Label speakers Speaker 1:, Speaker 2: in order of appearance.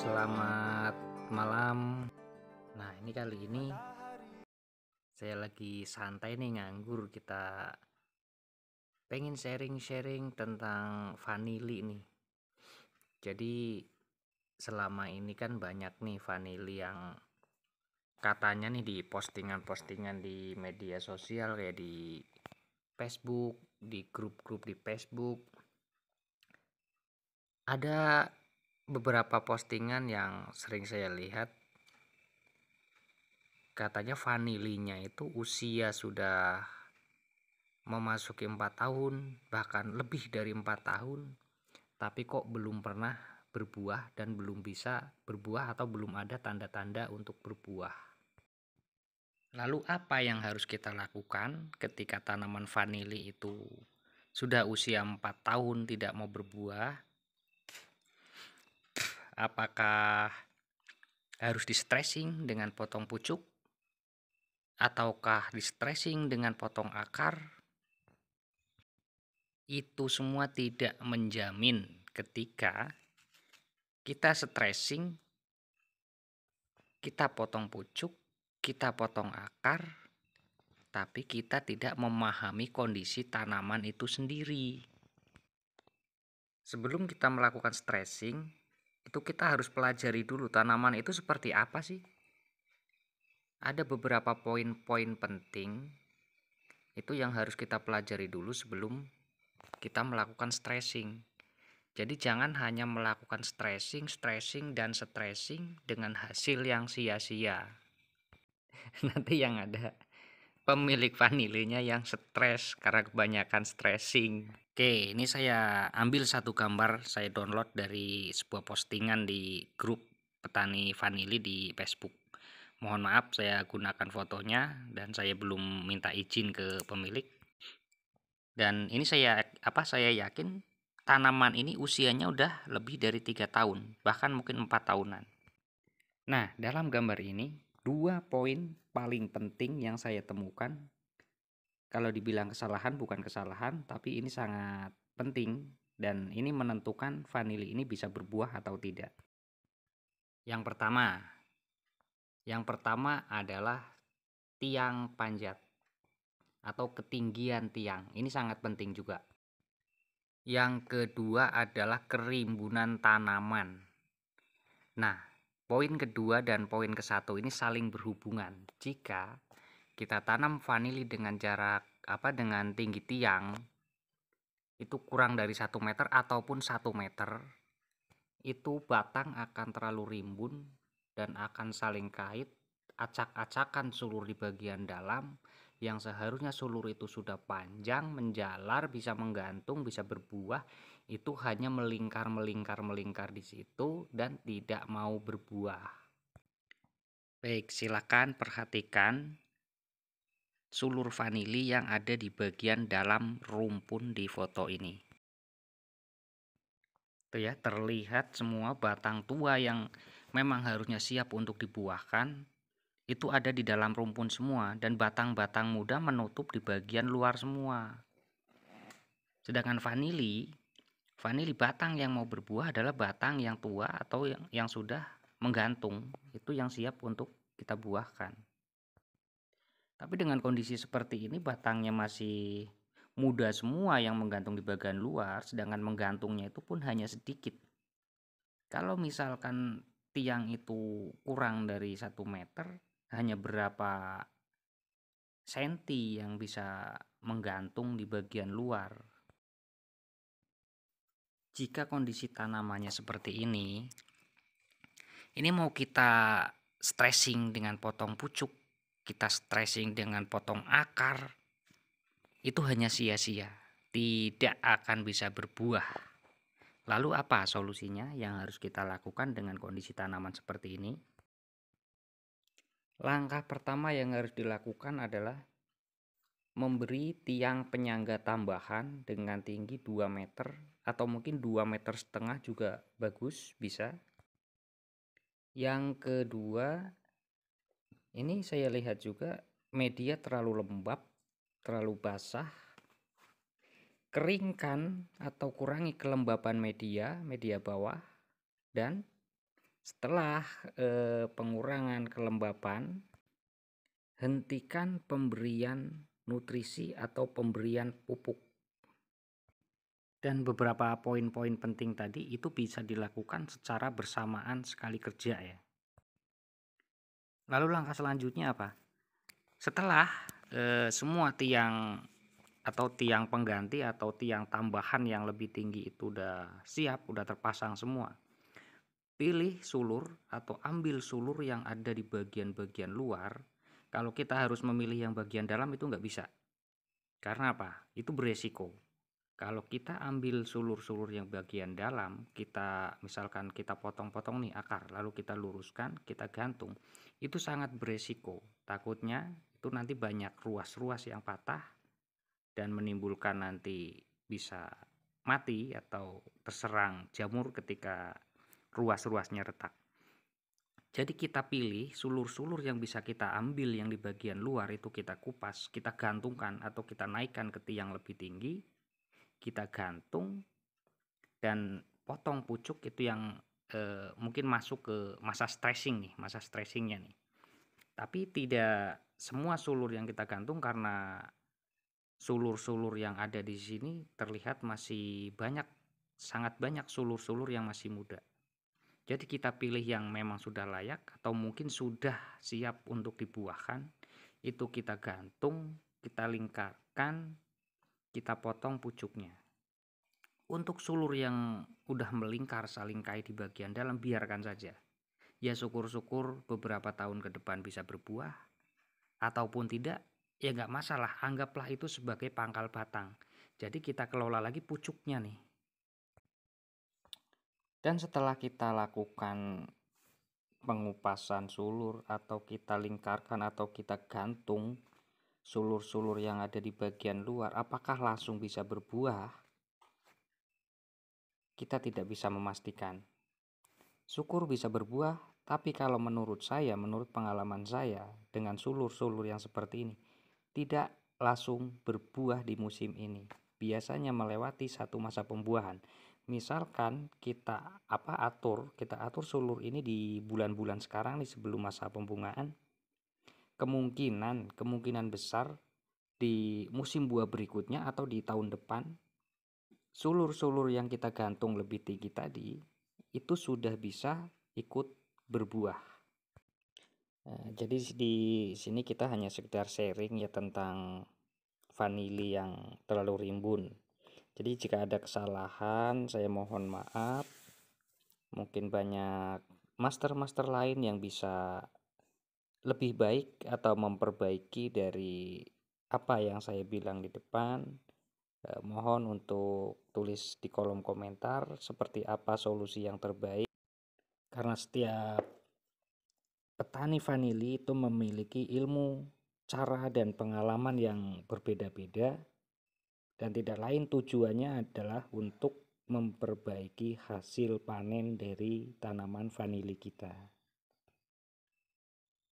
Speaker 1: Selamat malam. Nah, ini kali ini saya lagi santai nih nganggur. Kita pengen sharing-sharing tentang vanili nih. Jadi selama ini kan banyak nih vanili yang katanya nih di postingan-postingan di media sosial kayak di Facebook, di grup-grup di Facebook. Ada beberapa postingan yang sering saya lihat. Katanya vanilinya itu usia sudah memasuki 4 tahun, bahkan lebih dari 4 tahun, tapi kok belum pernah berbuah dan belum bisa berbuah atau belum ada tanda-tanda untuk berbuah. Lalu apa yang harus kita lakukan ketika tanaman vanili itu sudah usia 4 tahun tidak mau berbuah? Apakah harus di-stressing dengan potong pucuk? Ataukah di-stressing dengan potong akar? Itu semua tidak menjamin ketika kita stressing, kita potong pucuk, kita potong akar, tapi kita tidak memahami kondisi tanaman itu sendiri. Sebelum kita melakukan stressing, itu kita harus pelajari dulu tanaman itu seperti apa sih. Ada beberapa poin-poin penting itu yang harus kita pelajari dulu sebelum kita melakukan stressing. Jadi jangan hanya melakukan stressing dengan hasil yang sia-sia. Nanti yang ada pemilik vanilinya yang stres karena kebanyakan stressing. Oke, ini saya ambil satu gambar, saya download dari sebuah postingan di grup petani vanili di Facebook. Mohon maaf saya gunakan fotonya dan saya belum minta izin ke pemilik. Dan ini saya yakin tanaman ini usianya udah lebih dari 3 tahun, bahkan mungkin 4 tahunan. Nah, dalam gambar ini 2 poin paling penting yang saya temukan. Kalau dibilang kesalahan bukan kesalahan, tapi ini sangat penting dan ini menentukan vanili ini bisa berbuah atau tidak. Yang pertama adalah tiang panjat atau ketinggian tiang. Ini sangat penting juga. Yang kedua adalah kerimbunan tanaman. Nah, poin kedua dan poin ke-1 ini saling berhubungan. Jika kita tanam vanili dengan dengan tinggi tiang itu kurang dari 1 meter ataupun 1 meter, itu batang akan terlalu rimbun dan akan saling kait, acak-acakan sulur di bagian dalam yang seharusnya sulur itu sudah panjang, menjalar, bisa menggantung, bisa berbuah, itu hanya melingkar di situ dan tidak mau berbuah. Baik, silakan perhatikan sulur vanili yang ada di bagian dalam rumpun di foto ini. Itu ya, terlihat semua batang tua yang memang harusnya siap untuk dibuahkan itu ada di dalam rumpun semua dan batang-batang muda menutup di bagian luar semua. Sedangkan vanili batang yang mau berbuah adalah batang yang tua atau yang sudah menggantung, itu yang siap untuk kita buahkan. Tapi dengan kondisi seperti ini batangnya masih muda semua yang menggantung di bagian luar, sedangkan menggantungnya itu pun hanya sedikit. Kalau misalkan tiang itu kurang dari 1 meter, hanya berapa senti yang bisa menggantung di bagian luar. Jika kondisi tanamannya seperti ini mau kita stressing dengan potong pucuk, kita stressing dengan potong akar, itu hanya sia-sia, tidak akan bisa berbuah. Lalu apa solusinya yang harus kita lakukan dengan kondisi tanaman seperti ini? Langkah pertama yang harus dilakukan adalah memberi tiang penyangga tambahan dengan tinggi 2 meter atau mungkin 2,5 meter juga bagus, bisa. Yang kedua, ini saya lihat juga media terlalu lembab, terlalu basah. Keringkan atau kurangi kelembaban media bawah dan Setelah pengurangan kelembapan, hentikan pemberian nutrisi atau pemberian pupuk. Dan beberapa poin-poin penting tadi itu bisa dilakukan secara bersamaan sekali kerja ya. Lalu langkah selanjutnya apa? Setelah semua tiang atau tiang pengganti atau tiang tambahan yang lebih tinggi itu udah siap, udah terpasang semua. Pilih sulur atau ambil sulur yang ada di bagian-bagian luar. Kalau kita harus memilih yang bagian dalam itu nggak bisa. Karena apa? Itu beresiko. Kalau kita ambil sulur-sulur yang bagian dalam, kita misalkan kita potong-potong nih akar, lalu kita luruskan, kita gantung, itu sangat beresiko. Takutnya itu nanti banyak ruas-ruas yang patah dan menimbulkan nanti bisa mati atau terserang jamur ketika ruas-ruasnya retak. Jadi kita pilih sulur-sulur yang bisa kita ambil yang di bagian luar itu kita kupas, kita gantungkan atau kita naikkan ke tiang lebih tinggi, kita gantung dan potong pucuk itu yang mungkin masuk ke masa stressing nih, masa stressingnya nih. Tapi tidak semua sulur yang kita gantung karena sulur-sulur yang ada di sini terlihat masih banyak, sangat banyak sulur-sulur yang masih muda. Jadi kita pilih yang memang sudah layak atau mungkin sudah siap untuk dibuahkan, itu kita gantung, kita lingkarkan, kita potong pucuknya. Untuk sulur yang udah melingkar salingkai di bagian dalam biarkan saja. Ya syukur-syukur beberapa tahun ke depan bisa berbuah, ataupun tidak, ya nggak masalah, anggaplah itu sebagai pangkal batang. Jadi kita kelola lagi pucuknya nih. Dan setelah kita lakukan pengupasan sulur atau kita lingkarkan atau kita gantung sulur-sulur yang ada di bagian luar, apakah langsung bisa berbuah? Kita tidak bisa memastikan. Syukur bisa berbuah, tapi kalau menurut saya, menurut pengalaman saya dengan sulur-sulur yang seperti ini, tidak langsung berbuah di musim ini. Biasanya melewati satu masa pembuahan. Misalkan kita atur sulur ini di bulan-bulan sekarang nih sebelum masa pembungaan, kemungkinan besar di musim buah berikutnya atau di tahun depan, sulur-sulur yang kita gantung lebih tinggi tadi itu sudah bisa ikut berbuah. Jadi di sini kita hanya sekedar sharing ya tentang vanili yang terlalu rimbun. Jadi jika ada kesalahan saya mohon maaf. Mungkin banyak master-master lain yang bisa lebih baik atau memperbaiki dari apa yang saya bilang di depan. Mohon untuk tulis di kolom komentar seperti apa solusi yang terbaik. Karena setiap petani vanili itu memiliki ilmu, cara dan pengalaman yang berbeda-beda dan tidak lain tujuannya adalah untuk memperbaiki hasil panen dari tanaman vanili kita.